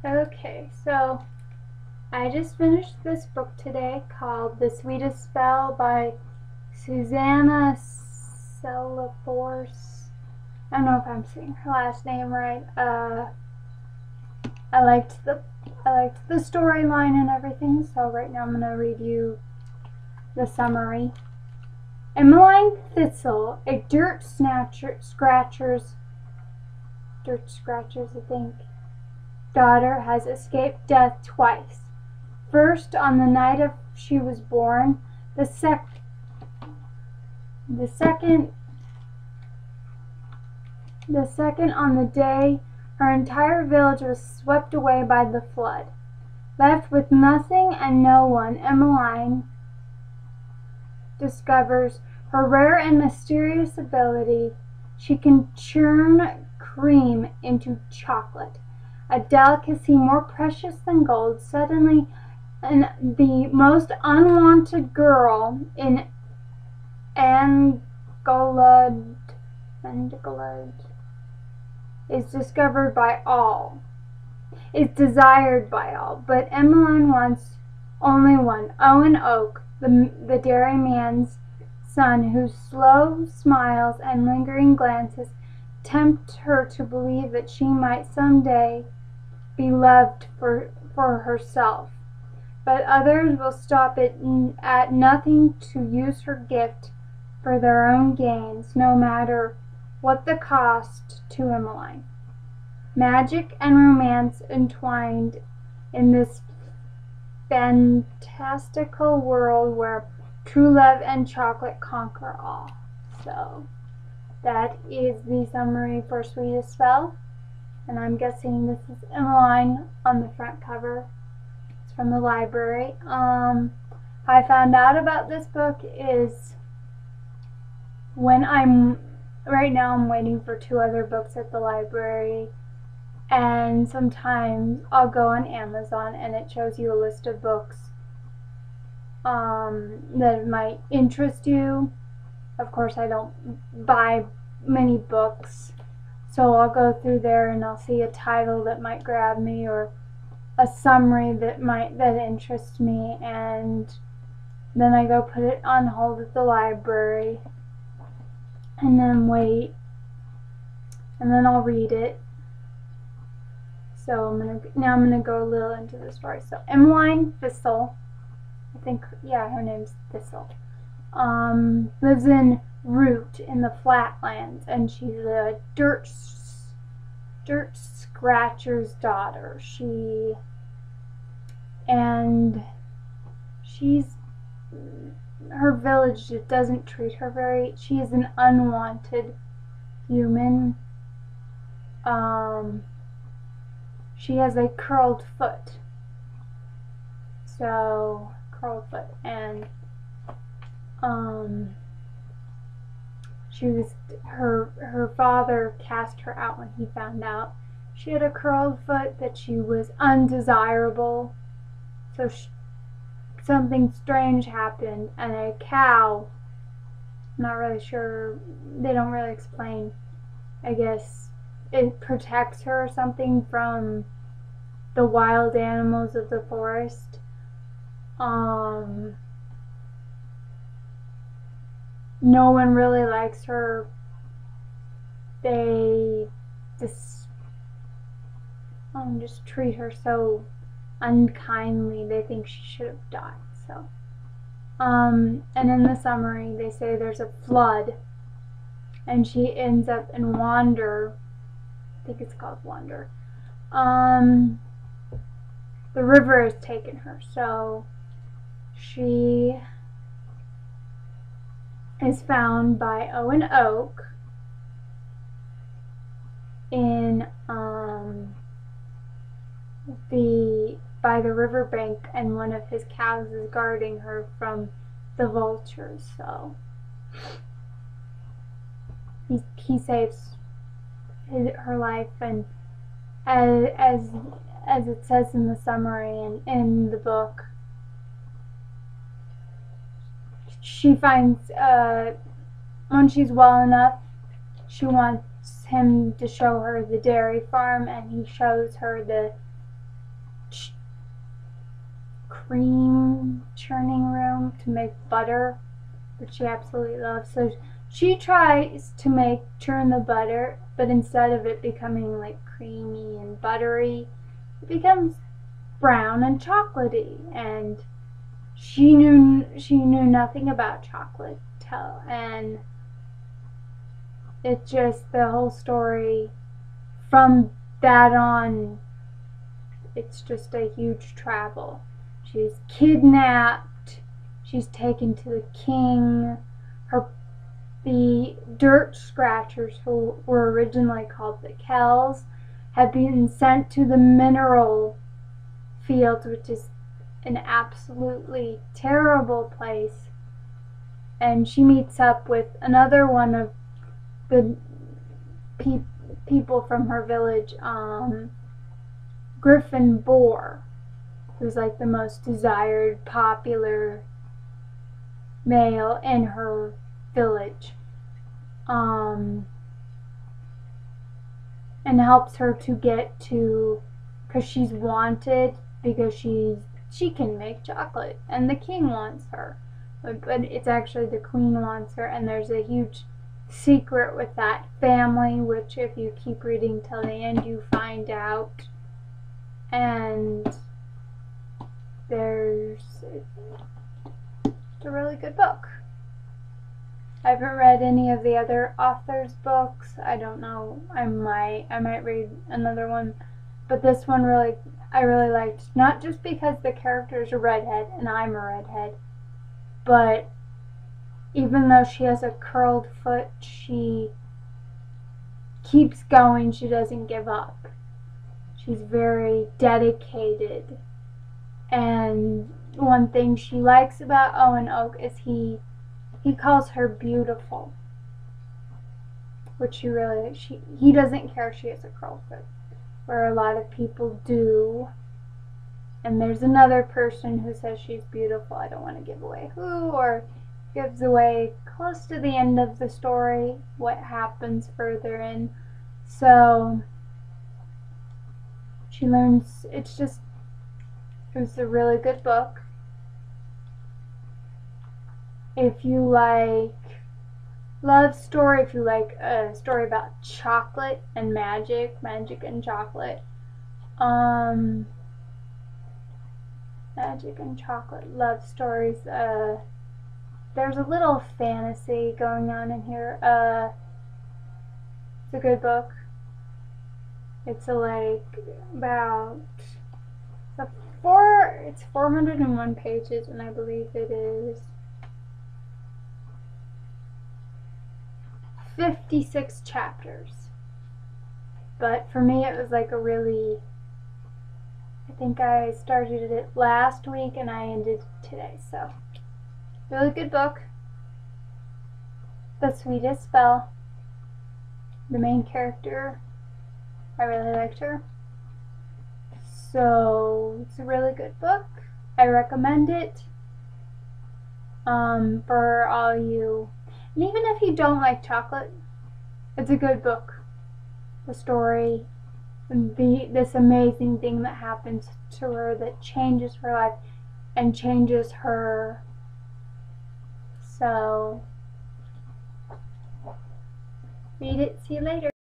Okay, so I just finished this book today called The Sweetest Spell by Susanna Selaforce. I don't know if I'm saying her last name right. I liked the storyline and everything, so right now I'm gonna read you the summary. Emmeline Thistle, a dirt scratcher's, I think, daughter, has escaped death twice. First, on the night of she was born, the second on the day her entire village was swept away by the flood. Left with nothing and no one, Emmeline discovers her rare and mysterious ability. She can churn cream into chocolate, a delicacy more precious than gold. Suddenly, the most unwanted girl in Angola is discovered by all, is desired by all, but Emmeline wants only one, Owen Oak, the dairyman's son, whose slow smiles and lingering glances tempt her to believe that she might someday be loved for herself. But others will stop it at nothing to use her gift for their own gains, no matter what the cost to Emmeline. Magic and romance entwined in this fantastical world where true love and chocolate conquer all. So that is the summary for Sweetest Spell, and I'm guessing this is Emmeline on the front cover. It's from the library. How I found out about this book is when right now I'm waiting for 2 other books at the library, and sometimes I'll go on Amazon and it shows you a list of books that might interest you. Of course, I don't buy many books, so I'll go through there and I'll see a title that might grab me or a summary that interests me, and then I go put it on hold at the library and then wait, and then I'll read it. So I'm gonna go a little into the story. So Emmeline Thistle, I think, yeah, her name's Thistle, lives in Root in the flatlands, and she's a dirt scratcher's daughter. Her village just doesn't treat her she is an unwanted human. She has a curled foot. And her father cast her out when he found out she had a curled foot, that she was undesirable. So something strange happened, and a cow, I'm not really sure, they don't really explain, I guess it protects her or something from the wild animals of the forest. No one really likes her. They just treat her so unkindly. They think she should have died. So, and in the summary, they say there's a flood, and she ends up in Wander. I think it's called Wander. The river has taken her, so she is found by Owen Oak in by the riverbank, and one of his cows is guarding her from the vultures. So he saves her life, and as it says in the summary and in the book, she finds when she's well enough, she wants him to show her the dairy farm, and he shows her the cream churning room to make butter, which she absolutely loves. So she tries to churn the butter, but instead of it becoming like creamy and buttery, it becomes brown and chocolatey. And she knew nothing about chocolate, and it's just the whole story from that on. It's just a huge travel. She's kidnapped. She's taken to the king. The dirt scratchers, who were originally called the Kells, have been sent to the mineral fields, which is an absolutely terrible place. And she meets up with another one of the people from her village, Griffin Boar, who's like the most desired, popular male in her village, and helps her to get to, because she's wanted, because she can make chocolate, and the king wants her, but it's actually the queen wants her, and there's a huge secret with that family, which if you keep reading till the end you find out. And it's a really good book. I haven't read any of the other authors' books. I don't know. I might read another one, but this one I really liked. Not just because the character is a redhead and I'm a redhead, but even though she has a curled foot, she keeps going. She doesn't give up. She's very dedicated. And one thing she likes about Owen Oak is he calls her beautiful, which he doesn't care if she has a curled foot, where a lot of people do. And there's another person who says she's beautiful. I don't want to give away who, or gives away close to the end of the story what happens further in. So she learns. It was a really good book. If you like love story, if you like a story about chocolate and magic and chocolate, magic and chocolate love stories, there's a little fantasy going on in here. It's a good book. It's it's 401 pages, and I believe it is 56 chapters. But for me, it was like I think I started it last week and I ended today. So, really good book. The Sweetest Spell. The main character, I really liked her. So, it's a really good book. I recommend it for all you. And even if you don't like chocolate, it's a good book. The story, this amazing thing that happens to her that changes her life and changes her. So, read it. See you later.